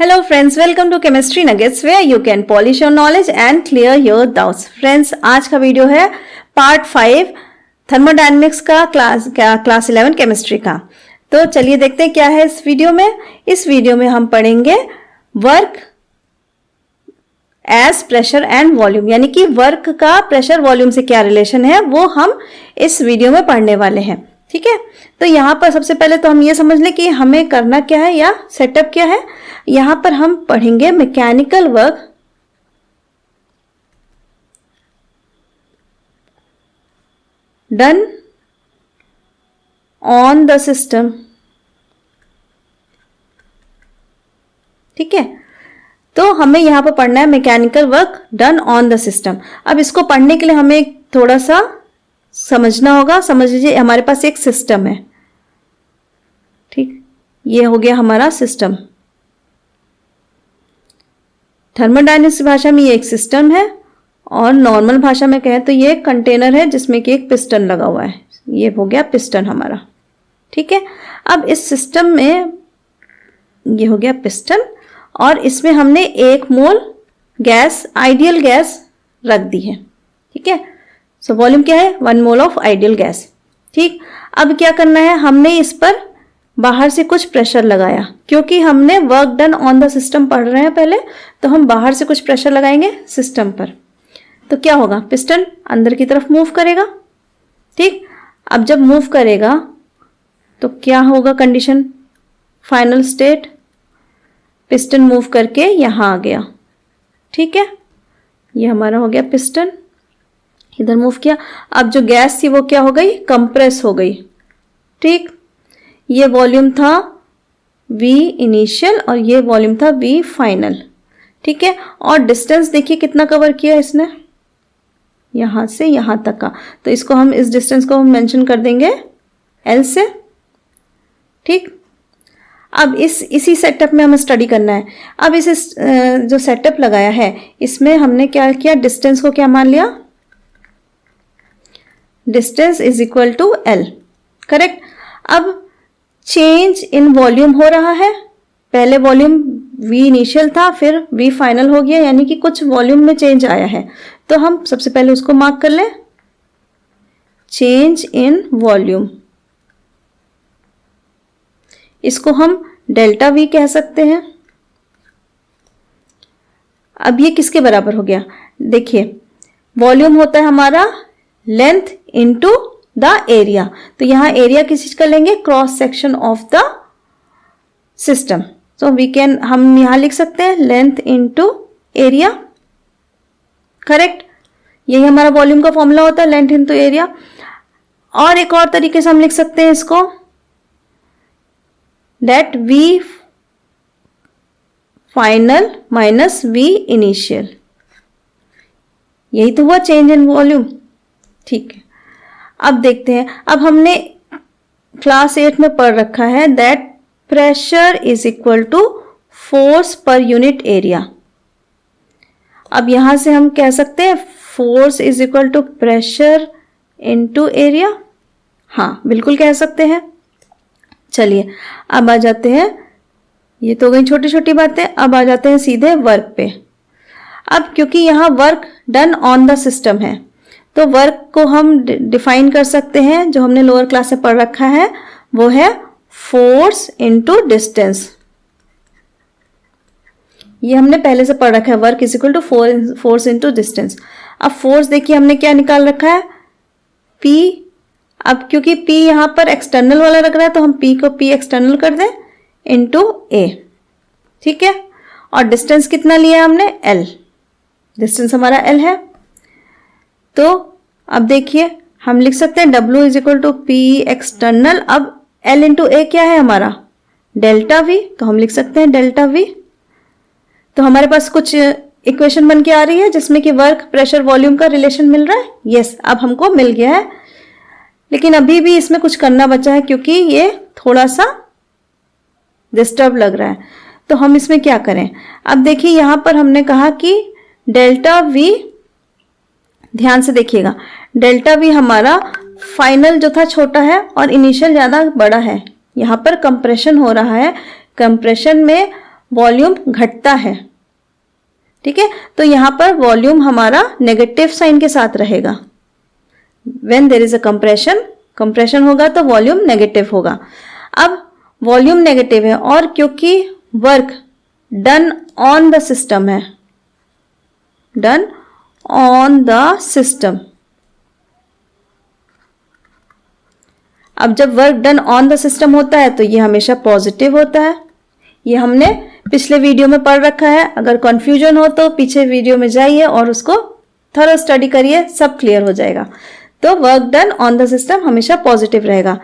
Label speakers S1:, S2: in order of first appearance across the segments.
S1: Hello friends, welcome to Chemistry Nuggets where you can polish your knowledge and clear your doubts. Friends, आज का video है part 5 thermodynamics का class 11 chemistry का। तो चलिए देखते हैं क्या है इस वीडियो में। इस वीडियो में हम पढ़ेंगे work as pressure and volume, यानी कि वर्क का प्रेशर वॉल्यूम से क्या रिलेशन है वो हम इस वीडियो में पढ़ने वाले हैं। ठीक है, तो यहाँ पर सबसे पहले तो हम ये समझ लें कि हमें करना क्या है या सेटअप क्या है। यहाँ पर हम पढ़ेंगे mechanical work done on the system. ठीक है, तो हमें यहां पर पढ़ना है mechanical work done on the system. अब इसको पढ़ने के लिए हमें थोड़ा सा समझना होगा। समझ लीजिए हमारे पास एक सिस्टम है। ठीक, ये हो गया हमारा सिस्टम। थर्मोडायनेमिक्स भाषा में ये एक सिस्टम है और नॉर्मल भाषा में कहें तो ये एक कंटेनर है जिसमें कि एक पिस्टन लगा हुआ है। ये हो गया पिस्टन हमारा। ठीक है, अब इस सिस्टम में ये हो गया पिस्टन और इसमें हमने 1 मोल गैस, आइडियल गैस रख दी है। ठीक है, सो वॉल्यूम क्या है 1 मोल ऑफ आइडियल गैस। ठीक, अब क्या करना है, हमने इस पर बाहर से कुछ प्रेशर लगाया, क्योंकि हमने work done on the system पढ़ रहे हैं पहले, तो हम बाहर से कुछ प्रेशर लगाएंगे सिस्टम पर। तो क्या होगा, पिस्टन अंदर की तरफ मूव करेगा। ठीक, अब जब मूव करेगा तो क्या होगा condition, final state, piston move करके यहां आ गया। ठीक है, ये हमारा हो गया पिस्टन, इधर मूव किया। अब जो गैस थी वो क्या हो गई, कंप्रेस हो गई। ठीक, ये वॉल्यूम था V इनिशियल और ये वॉल्यूम था V फाइनल। ठीक है, और डिस्टेंस देखिए कितना कवर किया इसने, यहां से यहां तक का। तो इसको हम, इस डिस्टेंस को हम मेंशन कर देंगे L से। ठीक, अब इसी सेटअप में हमें स्टडी करना है। अब इस जो सेटअप लगाया है इसमें हमने क्या किया, डिस्टेंस को क्या मान लिया, distance is equal to L। Correct. अब चेंज इन वॉल्यूम हो रहा है। पहले वॉल्यूम V इनिशियल था, फिर V फाइनल हो गया, यानी कि कुछ वॉल्यूम में चेंज आया है। तो हम सबसे पहले उसको मार्क कर लें, चेंज इन वॉल्यूम। इसको हम डेल्टा V कह सकते हैं। अब ये किसके बराबर हो गया, देखिए वॉल्यूम होता है हमारा लेंथ इनटू द एरिया। तो यहां एरिया किस चीज का लेंगे, cross section of the system. So we can, हम यहां लिख सकते हैं लेंथ इनटू एरिया। करेक्ट, यही हमारा वॉल्यूम का फॉर्मूला होता है, लेंथ इनटू एरिया। और एक और तरीके से हम लिख सकते हैं इसको, that V final minus V initial. यही तो हुआ चेंज इन वॉल्यूम। ठीक है, अब देखते हैं। अब हमने क्लास 8 में पढ़ रखा है that pressure is equal to force per unit area. अब यहां से हम कह सकते हैं force is equal to pressure into area. हाँ, बिल्कुल कह सकते हैं। चलिए अब आ जाते हैं, ये तो गई छोटी छोटी बातें। अब आ जाते हैं सीधे वर्क पे। अब क्योंकि यहां work done on the system है, तो वर्क को हम डिफाइन कर सकते हैं, जो हमने लोअर क्लास में पढ़ रखा है वो है फोर्स इनटू डिस्टेंस। ये हमने पहले से पढ़ रखा है, work is equal to force into distance. अब फोर्स देखिए हमने क्या निकाल रखा है, P। अब क्योंकि P यहां पर एक्सटर्नल वाला लग रहा है तो हम P को P एक्सटर्नल कर दें इनटू A। ठीक है, और डिस्टेंस कितना लिया हमने, L। डिस्टेंस हमारा L है। तो अब देखिए हम लिख सकते हैं W is equal to P external. अब L इंटू A क्या है हमारा, डेल्टा V, तो हम लिख सकते हैं डेल्टा V। तो हमारे पास कुछ इक्वेशन बन के आ रही है जिसमें कि वर्क प्रेशर वॉल्यूम का रिलेशन मिल रहा है। यस, अब हमको मिल गया है, लेकिन अभी भी इसमें कुछ करना बचा है क्योंकि ये थोड़ा सा डिस्टर्ब लग रहा है। तो हम इसमें क्या करें, अब देखिए यहां पर हमने कहा कि डेल्टा V, ध्यान से देखिएगा, डेल्टा V हमारा फाइनल जो था छोटा है और इनिशियल ज्यादा बड़ा है। यहां पर कंप्रेशन हो रहा है, कंप्रेशन में वॉल्यूम घटता है, ठीक है, तो यहां पर वॉल्यूम हमारा नेगेटिव साइन के साथ रहेगा। When there is a compression होगा तो वॉल्यूम नेगेटिव होगा। अब वॉल्यूम नेगेटिव है और क्योंकि work done on the system है, डन ऑन द सिस्टम, अब जब work done on the system होता है तो ये हमेशा पॉजिटिव होता है। ये हमने पिछले वीडियो में पढ़ रखा है, अगर कंफ्यूजन हो तो पीछे वीडियो में जाइए और उसको थोड़ा स्टडी करिए, सब क्लियर हो जाएगा। तो work done on the system हमेशा पॉजिटिव रहेगा।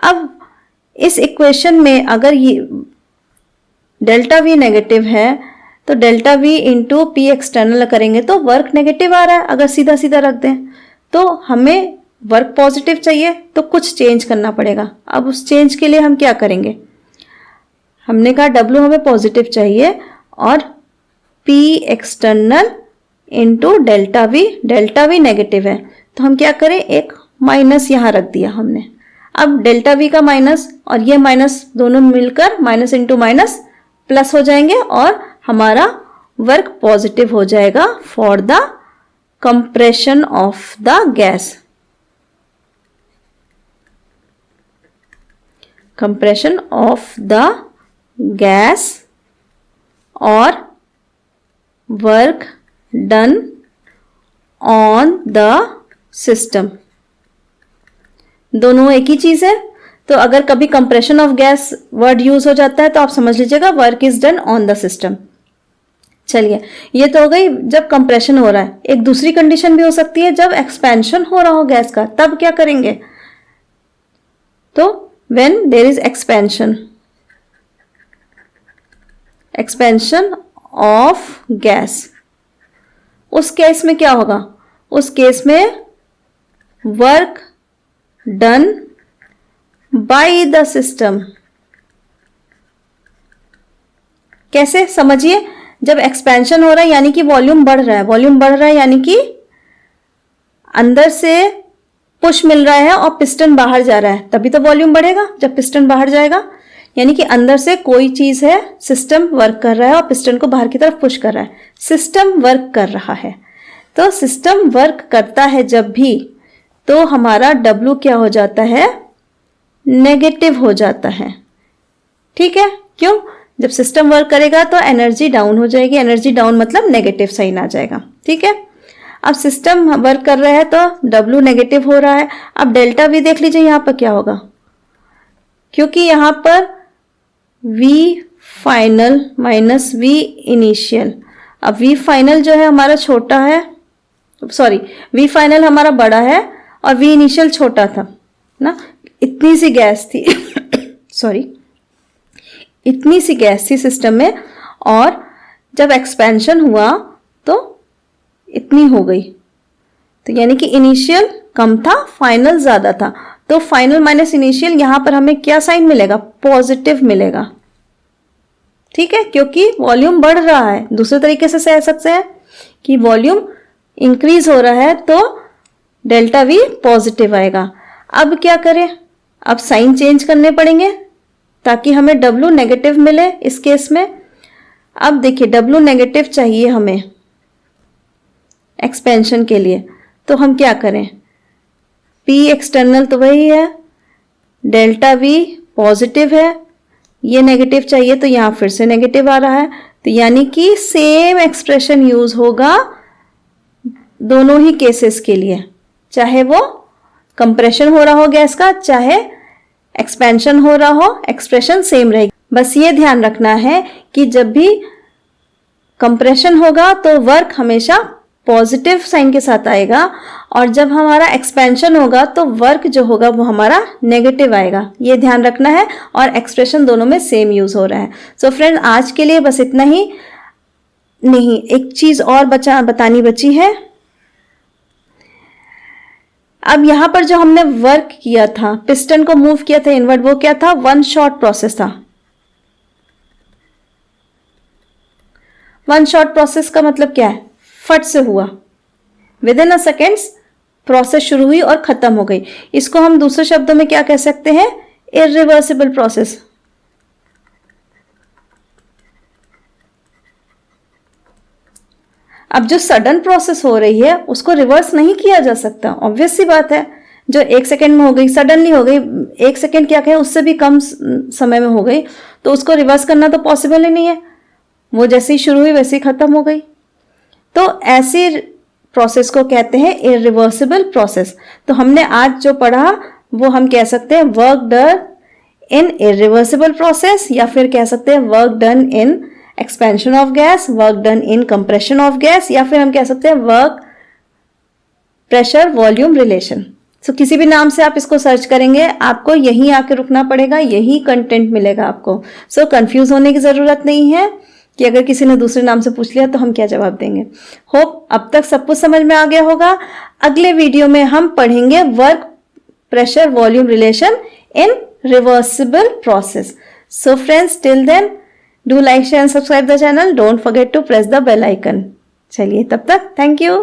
S1: अब इस इक्वेशन में अगर ये डेल्टा वी नेगेटिव है तो delta we into P external करेंगे तो वर्क नेगेटिव आ रहा है। अगर सीधा सीधा रख दें तो हमें वर्क पॉजिटिव चाहिए तो कुछ चेंज करना पड़ेगा। अब उस चेंज के लिए हम क्या करेंगे, हमने कहा W हमें पॉजिटिव चाहिए और P external into delta we negative है तो हम क्या करें, एक माइनस यहां रख दिया हमने। अब डेल्टा वी का माइनस और ये माइनस दोनों मिलकर माइनस इंटू माइनस प्लस हो जाएंगे और हमारा वर्क पॉजिटिव हो जाएगा for the compression of the gas, compression of the gas और work done on the system, दोनों एक ही चीज है। तो अगर कभी compression of gas word use हो जाता है तो आप समझ लीजिएगा work is done on the system. चलिए, ये तो हो गई जब कंप्रेशन हो रहा है। एक दूसरी कंडीशन भी हो सकती है जब एक्सपेंशन हो रहा हो गैस का, तब क्या करेंगे, तो when there is expansion of gas, उस केस में क्या होगा, उस केस में work done by the system. कैसे समझिए, जब एक्सपेंशन हो रहा है यानी कि वॉल्यूम बढ़ रहा है, वॉल्यूम बढ़ रहा है यानी कि अंदर से पुश मिल रहा है और पिस्टन बाहर जा रहा है, तभी तो वॉल्यूम बढ़ेगा जब पिस्टन बाहर जाएगा। यानी कि अंदर से कोई चीज है, सिस्टम वर्क कर रहा है और पिस्टन को बाहर की तरफ पुश कर रहा है, सिस्टम वर्क कर रहा है। तो सिस्टम वर्क करता है जब भी, तो हमारा W क्या हो जाता है, नेगेटिव हो जाता है। ठीक है, क्यों, जब सिस्टम वर्क करेगा तो एनर्जी डाउन हो जाएगी, एनर्जी डाउन मतलब नेगेटिव साइन आ जाएगा। ठीक है, अब सिस्टम वर्क कर रहा है तो W नेगेटिव हो रहा है। अब डेल्टा V देख लीजिए यहां पर क्या होगा, क्योंकि यहां पर V final minus V initial. अब V फाइनल जो है हमारा छोटा है, सॉरी V फाइनल हमारा बड़ा है और V इनिशियल छोटा था ना, इतनी सी गैस थी सॉरी, इतनी सी गैस थी सिस्टम में, और जब एक्सपेंशन हुआ तो इतनी हो गई। तो यानी कि इनिशियल कम था, फाइनल ज्यादा था, तो फाइनल माइनस इनिशियल यहां पर हमें क्या साइन मिलेगा, पॉजिटिव मिलेगा। ठीक है, क्योंकि वॉल्यूम बढ़ रहा है। दूसरे तरीके से कह सकते हैं कि वॉल्यूम इंक्रीज हो रहा है तो डेल्टा V पॉजिटिव आएगा। अब क्या करें, अब साइन चेंज करने पड़ेंगे ताकि हमें W नेगेटिव मिले इस केस में। अब देखिए W नेगेटिव चाहिए हमें एक्सपेंशन के लिए, तो हम क्या करें, P एक्सटर्नल तो वही है, डेल्टा V पॉजिटिव है, ये नेगेटिव चाहिए तो यहां फिर से नेगेटिव आ रहा है, तो यानी कि सेम एक्सप्रेशन यूज होगा दोनों ही केसेस के लिए, चाहे वो कंप्रेशन हो रहा हो गैस का, चाहे एक्सपेंशन हो रहा हो, एक्सप्रेशन सेम रहेगी। बस ये ध्यान रखना है कि जब भी कंप्रेशन होगा तो वर्क हमेशा पॉजिटिव साइन के साथ आएगा, और जब हमारा एक्सपेंशन होगा तो वर्क जो होगा वो हमारा नेगेटिव आएगा। ये ध्यान रखना है, और एक्सप्रेशन दोनों में सेम यूज हो रहा है। सो फ्रेंड, आज के लिए बस इतना ही। नहीं, एक चीज और बतानी बची है। अब यहां पर जो हमने वर्क किया था, पिस्टन को मूव किया था इनवर्ड, वो क्या था, वन शॉट प्रोसेस था। वन शॉट प्रोसेस का मतलब क्या है, फट से हुआ, with in a seconds process शुरू हुई और खत्म हो गई। इसको हम दूसरे शब्दों में क्या कह सकते हैं, इरिवर्सिबल प्रोसेस। अब जो सडन प्रोसेस हो रही है उसको रिवर्स नहीं किया जा सकता, ऑब्वियस सी बात है। जो 1 सेकेंड में हो गई, सडनली हो गई, 1 सेकेंड क्या कहें उससे भी कम समय में हो गई, तो उसको रिवर्स करना तो पॉसिबल ही नहीं है। वो जैसे ही शुरू हुई वैसे ही खत्म हो गई। तो ऐसी प्रोसेस को कहते हैं इरिवर्सिबल प्रोसेस। तो हमने आज जो पढ़ा वो हम कह सकते हैं work done in irreversible process, या फिर कह सकते हैं work done in expansion of gas, work done in compression of gas, या फिर हम कह सकते हैं वर्क प्रेशर वॉल्यूम रिलेशन। सो किसी भी नाम से आप इसको सर्च करेंगे आपको यहीं आके रुकना पड़ेगा, यही कंटेंट मिलेगा आपको। सो कंफ्यूज होने की जरूरत नहीं है कि अगर किसी ने दूसरे नाम से पूछ लिया तो हम क्या जवाब देंगे। होप अब तक सब कुछ समझ में आ गया होगा। अगले वीडियो में हम पढ़ेंगे work pressure volume relation in reversible process. So friends, till then do like share and subscribe the channel, don't forget to press the bell icon. चलिए तब तक थैंक यू।